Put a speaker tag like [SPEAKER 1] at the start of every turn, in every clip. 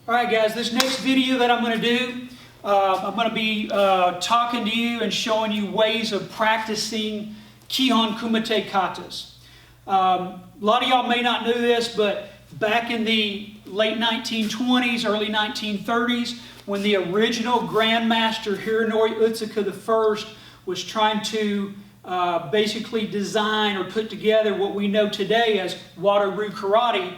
[SPEAKER 1] Alright guys, this next video that I'm going to do, I'm going to be talking to you and showing you ways of practicing Kihon Katas. A lot of y'all may not know this, but back in the late 1920s, early 1930s, when the original Grandmaster Hironori Utsuka I was trying to basically design or put together what we know today as Wado-ryu karate,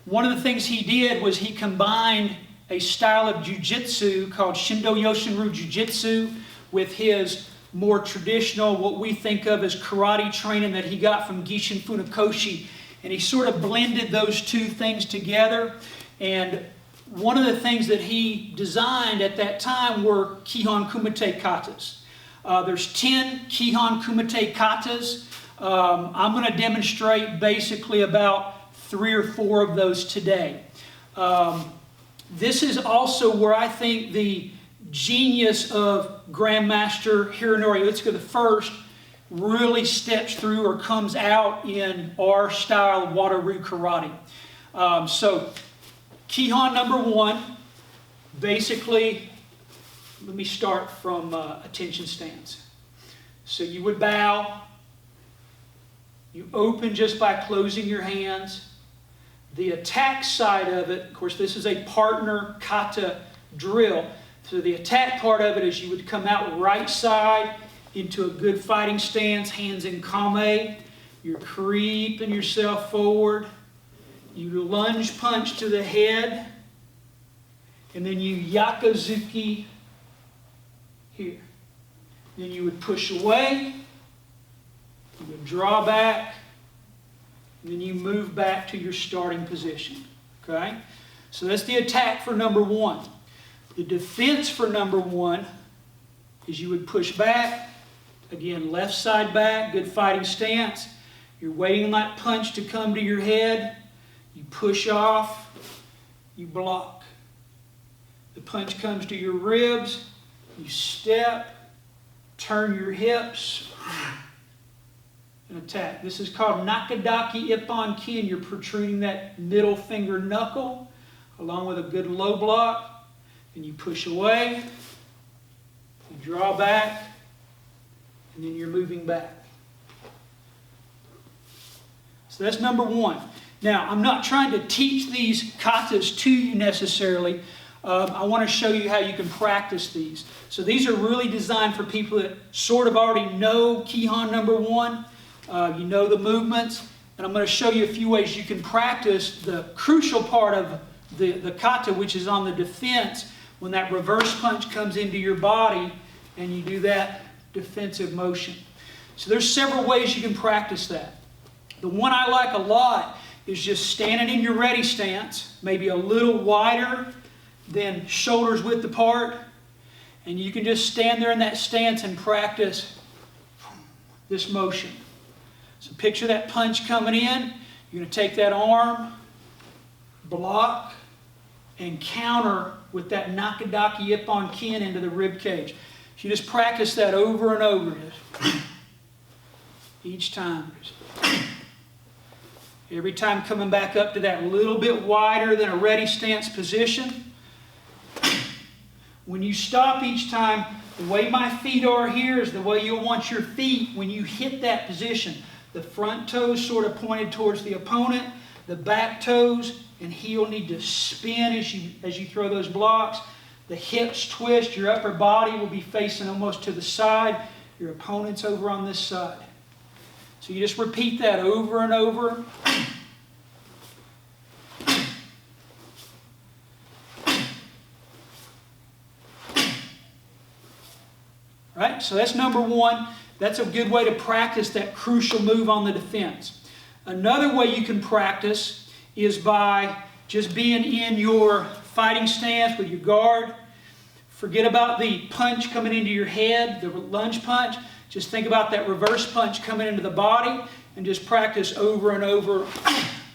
[SPEAKER 1] one of the things he did was he combined a style of jiu-jitsu called Shindo Yoshinryu Jiu-Jitsu with his more traditional, what we think of as karate training that he got from Gishin Funakoshi. And he sort of blended those two things together. And one of the things that he designed at that time were Kihon Katas. There's 10 Kihon Katas. I'm going to demonstrate basically about 3 or 4 of those today. This is also where I think the genius of Grandmaster Hironori Utsuka I really steps through or comes out in our style of Wado-ryu karate. So, Kihon number 1, basically, let me start from attention stance. So you would bow, you open just by closing your hands. The attack side of it, of course this is a partner kata drill, so the attack part of it is you would come out right side into a good fighting stance, hands in kame, you're creeping yourself forward, you lunge punch to the head, and then you yakuzuki here. Then you would push away, you would draw back, and then you move back to your starting position. Okay? So that's the attack for number 1. The defense for number 1 is you would push back, again left side back, good fighting stance. You're waiting on that punch to come to your head. You push off, you block. The punch comes to your ribs, you step, turn your hips, and attack. This is called Nakadaki Ippon Kin. You're protruding that middle finger knuckle along with a good low block. And you push away, you draw back, and then you're moving back. So that's number 1. Now, I'm not trying to teach these katas to you necessarily. I want to show you how you can practice these. So these are really designed for people that sort of already know Kihon number 1. You know the movements. And I'm going to show you a few ways you can practice the crucial part of the kata, which is on the defense, when that reverse punch comes into your body and you do that defensive motion. So there's several ways you can practice that. The one I like a lot is just standing in your ready stance, maybe a little wider than shoulders width apart, and you can just stand there in that stance and practice this motion. So picture that punch coming in. You're going to take that arm, block, and counter with that Nakadaki Ippon Kin into the rib cage. So you just practice that over and over. Each time. Every time coming back up to that little bit wider than a ready stance position. When you stop each time, the way my feet are here is the way you'll want your feet when you hit that position. The front toes sort of pointed towards the opponent, the back toes and heel need to spin as you throw those blocks. The hips twist, your upper body will be facing almost to the side. Your opponent's over on this side. So you just repeat that over and over. Right? So that's number 1. That's a good way to practice that crucial move on the defense. Another way you can practice is by just being in your fighting stance with your guard. Forget about the punch coming into your head, the lunge punch. Just think about that reverse punch coming into the body and just practice over and over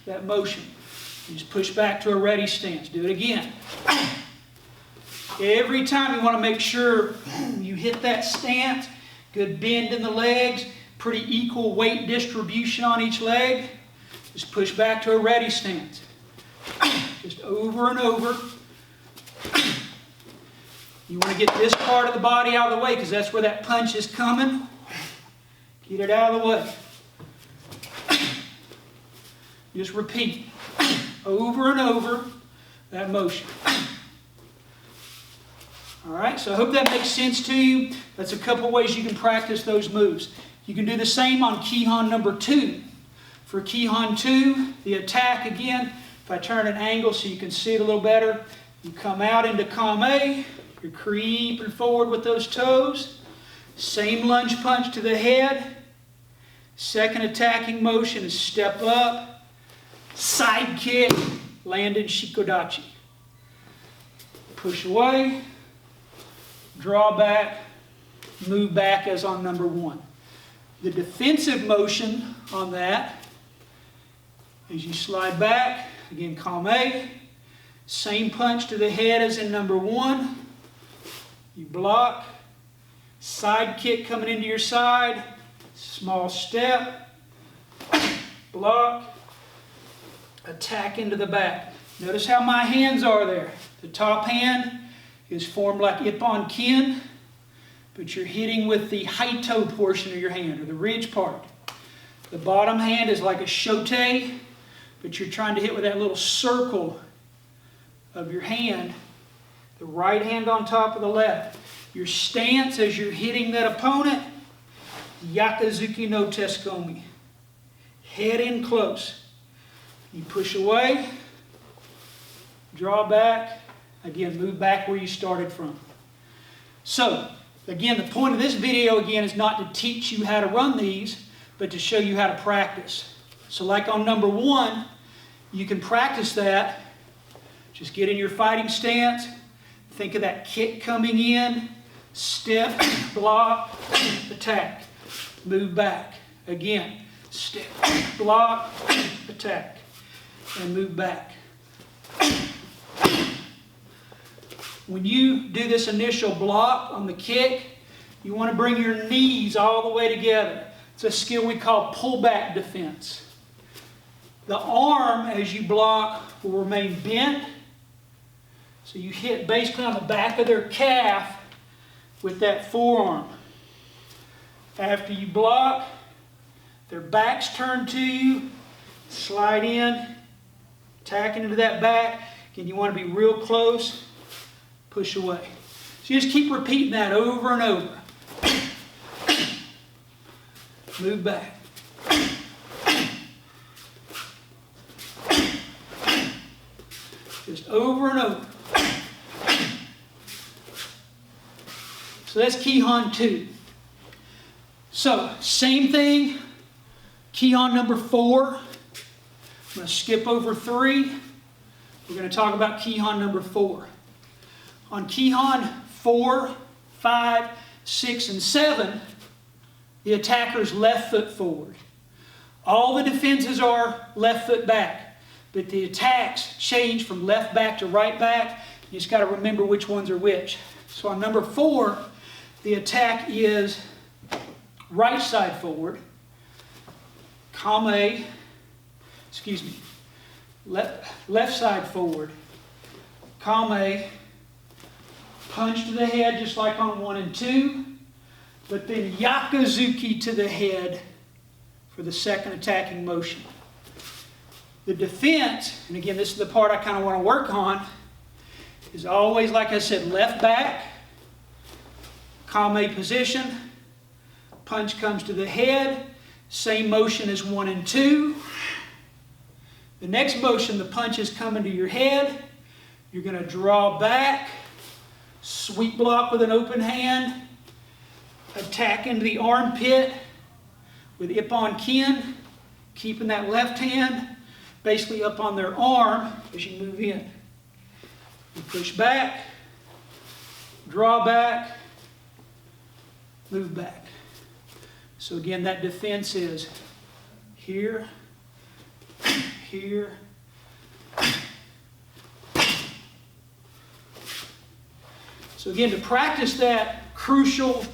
[SPEAKER 1] that motion. You just push back to a ready stance. Do it again. Every time you want to make sure you hit that stance, good bend in the legs, pretty equal weight distribution on each leg. Just push back to a ready stance. Just over and over. You want to get this part of the body out of the way because that's where that punch is coming. Get it out of the way. Just repeat over and over that motion. All right, so I hope that makes sense to you. That's a couple ways you can practice those moves. You can do the same on Kihon number 2. For Kihon 2, the attack again, if I turn an angle so you can see it a little better, you come out into Kame, you're creeping forward with those toes. Same lunge punch to the head. Second attacking motion is step up, side kick, land in Shikodachi. Push away, draw back, move back as on number 1. The defensive motion on that is you slide back, again Kame, same punch to the head as in number 1. You block, side kick coming into your side, small step, block, attack into the back. Notice how my hands are there. The top hand is formed like Ippon Kin, but you're hitting with the Haito portion of your hand, or the ridge part. The bottom hand is like a Shote, but you're trying to hit with that little circle of your hand, the right hand on top of the left. Your stance as you're hitting that opponent, Yakuzuki no Teskomi. Head in close. You push away, draw back, again move back where you started from. So, again, the point of this video again is not to teach you how to run these, but to show you how to practice. So like on number 1, you can practice that. Just get in your fighting stance. Think of that kick coming in. Step, block, attack. Move back. Again. Step, block, attack. And move back. When you do this initial block on the kick, you want to bring your knees all the way together. It's a skill we call pullback defense. The arm, as you block, will remain bent. So you hit basically on the back of their calf with that forearm. After you block, their back's turned to you, slide in, attacking into that back. Again, you want to be real close, push away. So you just keep repeating that over and over. Move back. Just over and over. So that's Kihon 2. So, same thing, Kihon number 4. I'm going to skip over 3. We're going to talk about Kihon number 4. On Kihon 4, 5, 6, and 7, the attacker's left foot forward. All the defenses are left foot back, but the attacks change from left back to right back. You just got to remember which ones are which. So on number 4, the attack is right side forward, left side forward, Kame, punch to the head just like on 1 and 2, but then Yakuzuki to the head for the second attacking motion. The defense, and again this is the part I kind of want to work on, is always, like I said, left back, Kame position, punch comes to the head, same motion as 1 and 2. The next motion, the punch is coming to your head. You're going to draw back, sweep block with an open hand, attack into the armpit with Ippon Kin, keeping that left hand basically up on their arm as you move in. You push back, draw back, move back. So again, that defense is here, here, so again, to practice that crucial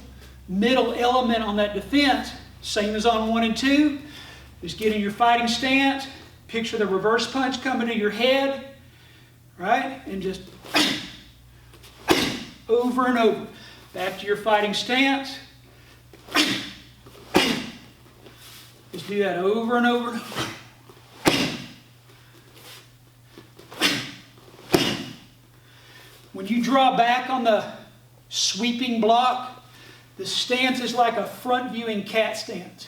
[SPEAKER 1] middle element on that defense, same as on 1 and 2, just get in your fighting stance, picture the reverse punch coming to your head, right? And just over and over. Back to your fighting stance. Just do that over and over and over. When you draw back on the sweeping block, the stance is like a front viewing cat stance.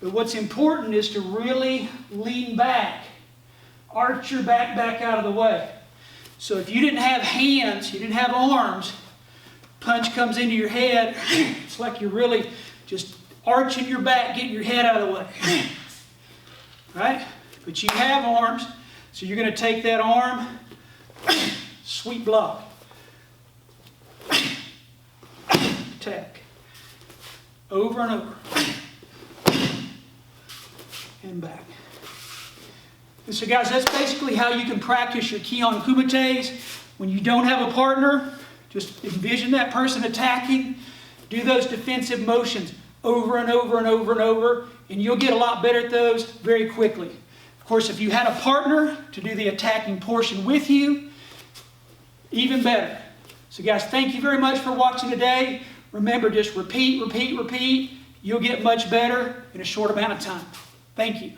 [SPEAKER 1] But what's important is to really lean back. Arch your back out of the way. So if you didn't have hands, you didn't have arms, punch comes into your head, it's like you're really just arching your back, getting your head out of the way. Right? But you have arms, so you're going to take that arm, sweep block. Attack. Over and over. And back. And so guys, that's basically how you can practice your Kihon Kumites. When you don't have a partner, just envision that person attacking. Do those defensive motions over and over and over and over, and you'll get a lot better at those very quickly. Of course, if you had a partner to do the attacking portion with you, even better. So guys, thank you very much for watching today. Remember, just repeat, repeat, repeat. You'll get much better in a short amount of time. Thank you.